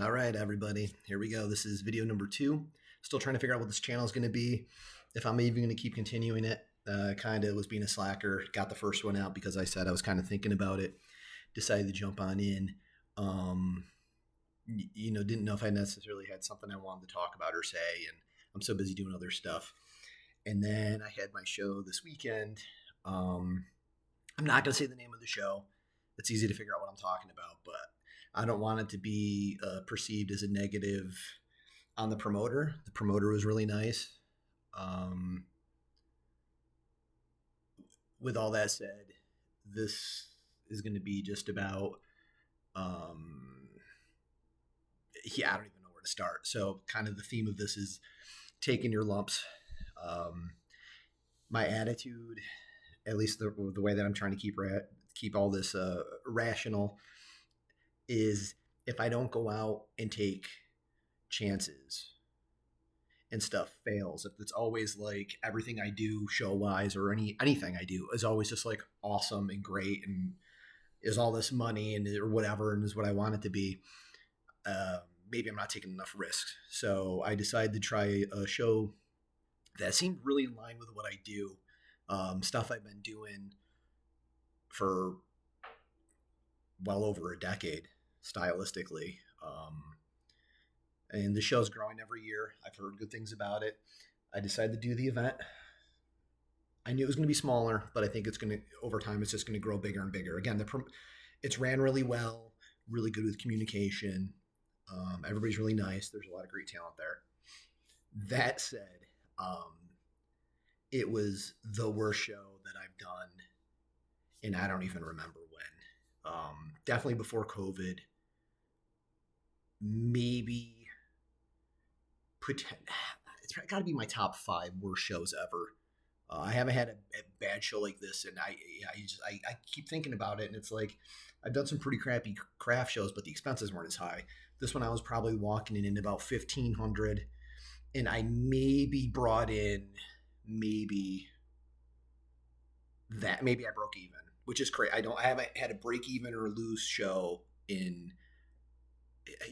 All right, everybody, here we go. This is video number 2. Still trying to figure out what this channel is going to be, if I'm even going to keep continuing it. Kind of was being a slacker. Got the first one out because I said I was kind of thinking about it. Decided to jump on in. Didn't know if I necessarily had something I wanted to talk about or say, and I'm so busy doing other stuff. And then I had my show this weekend. I'm not going to say the name of the show. It's easy to figure out what I'm talking about, but I don't want it to be perceived as a negative on the promoter. The promoter was really nice. With all that said, this is going to be just about, I don't even know where to start. So kind of the theme of this is taking your lumps. My attitude, at least the way that I'm trying to keep all this rational, is if I don't go out and take chances and stuff fails, if it's always like everything I do show wise or anything I do is always just like awesome and great and is all this money and or whatever and is what I want it to be, maybe I'm not taking enough risks. So I decided to try a show that seemed really in line with what I do, stuff I've been doing for well over a decade stylistically. And the show's growing every year. I've heard good things about it. I decided to do the event. I knew it was going to be smaller, but I think it's going to, over time, it's just going to grow bigger and bigger. Again, it's ran really well, really good with communication. Everybody's really nice. There's a lot of great talent there. That said, it was the worst show that I've done, and I don't even remember when. Definitely before COVID. Maybe it's got to be my top 5 worst shows ever. I haven't had a bad show like this, and I keep thinking about it, and it's like I've done some pretty crappy craft shows, but the expenses weren't as high. This one I was probably walking in about $1,500, and I maybe brought in maybe I broke even, which is crazy. I haven't had a break even or lose show in.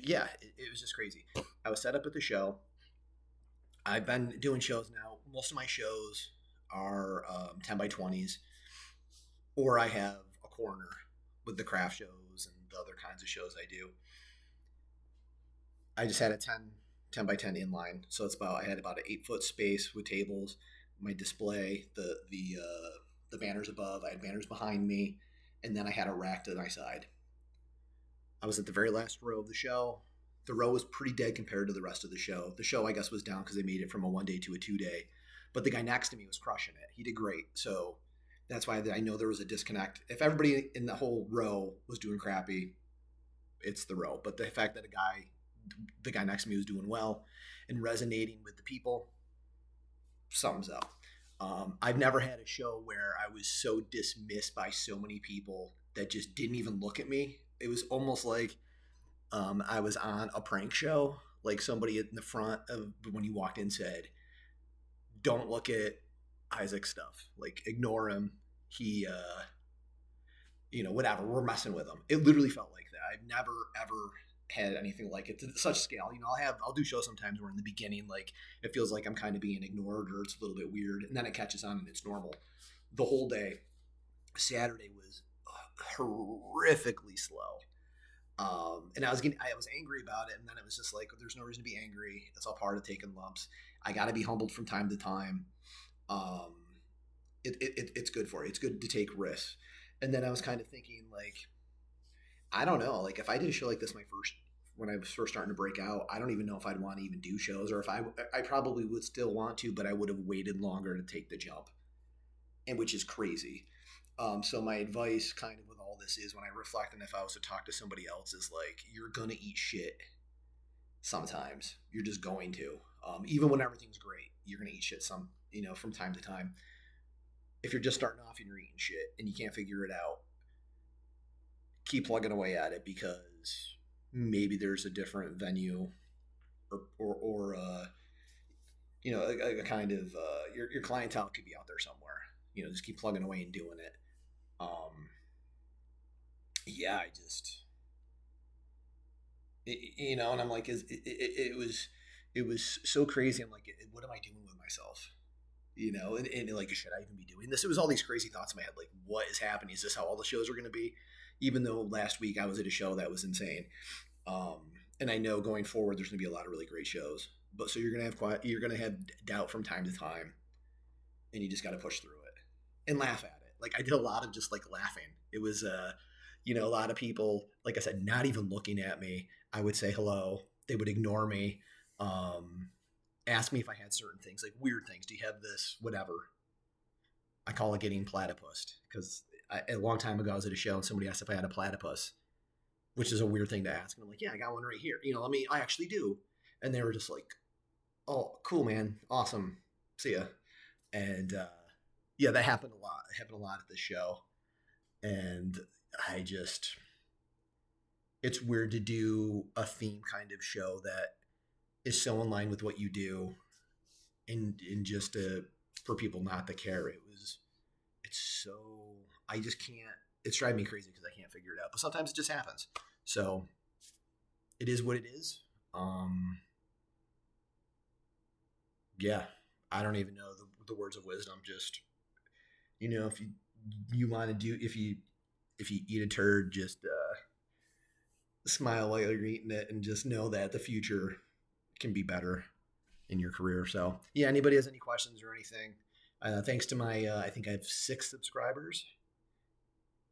Yeah, it was just crazy. I was set up at the show. I've been doing shows now. Most of my shows are 10 by 20s, or I have a corner with the craft shows and the other kinds of shows I do. I just had a 10 by 10 inline. So I had about an 8-foot space with tables, my display, the banners above. I had banners behind me, and then I had a rack to my side. I was at the very last row of the show. The row was pretty dead compared to the rest of the show. The show, I guess, was down because they made it from a 1-day to a 2-day. But the guy next to me was crushing it. He did great. So that's why I know there was a disconnect. If everybody in the whole row was doing crappy, it's the row. But the fact that the guy next to me was doing well and resonating with the people, something's up. I've never had a show where I was so dismissed by so many people that just didn't even look at me. It was almost like I was on a prank show. Like somebody in the front of when you walked in said, "Don't look at Isaac's stuff. Like ignore him. He, whatever. We're messing with him." It literally felt like that. I've never ever had anything like it to such scale. I'll do shows sometimes where in the beginning, like it feels like I'm kind of being ignored or it's a little bit weird, and then it catches on and it's normal. The whole day, Saturday was horrifically slow. And I was angry about it, and then it was just like, there's no reason to be angry. It's all part of taking lumps. I got to be humbled from time to time. It's good for you. It's good to take risks. And then I was kind of thinking, like, I don't know, like if I did a show like this when I was first starting to break out, I don't even know if I'd want to even do shows, or if I probably would still want to, but I would have waited longer to take the jump, and which is crazy. So my advice kind of with all this is, when I reflect on if I was to talk to somebody else, is like, you're going to eat shit sometimes. You're just going to. Even when everything's great, you're going to eat shit from time to time. If you're just starting off and you're eating shit and you can't figure it out, keep plugging away at it, because maybe there's a different venue or a kind of your clientele could be out there somewhere. Just keep plugging away and doing it. Yeah, And I'm like, it was so crazy. I'm like, what am I doing with myself? And like, should I even be doing this? It was all these crazy thoughts in my head. Like, what is happening? Is this how all the shows are going to be? Even though last week I was at a show that was insane. Um, and I know going forward, there's going to be a lot of really great shows, but so you're going to have doubt from time to time, and you just got to push through it and laugh at it. Like I did a lot of just like laughing. It was, a lot of people, like I said, not even looking at me. I would say hello. They would ignore me. Um, Ask me if I had certain things, like weird things. Do you have this? Whatever. I call it getting platypus because a long time ago I was at a show and somebody asked if I had a platypus, which is a weird thing to ask. And I'm like, yeah, I got one right here. I actually do. And they were just like, oh, cool, man. Awesome. See ya. And yeah, that happened a lot. It happened a lot at this show. And I just, it's weird to do a theme kind of show that is so in line with what you do and just for people not to care. It's so, I just can't, it's driving me crazy because I can't figure it out. But sometimes it just happens. So it is what it is. Yeah, I don't even know the words of wisdom. Just, if you want to do, if you eat a turd, just smile while you're eating it and just know that the future can be better in your career. So yeah, anybody has any questions or anything, thanks to my, I think I have 6 subscribers.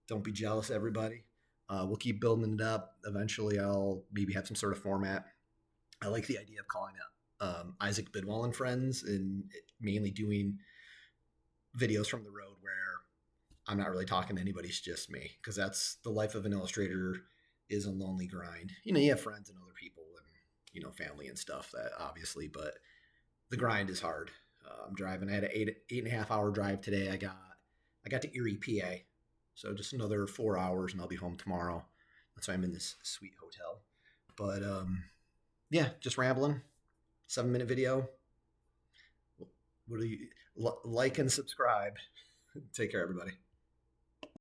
Don't be jealous, everybody. We'll keep building it up. Eventually I'll maybe have some sort of format. I like the idea of calling it Isaac Bidwell and Friends, and mainly doing videos from the road where I'm not really talking to anybody. It's just me, because that's the life of an illustrator, is a lonely grind. You have friends and other people and, family and stuff, that obviously, but the grind is hard. I'm driving. I had an 8.5 hour drive today. I got to Erie, PA. So just another 4 hours and I'll be home tomorrow. That's why I'm in this sweet hotel. But yeah, just rambling. 7-minute video. What do you like and subscribe? Take care, everybody.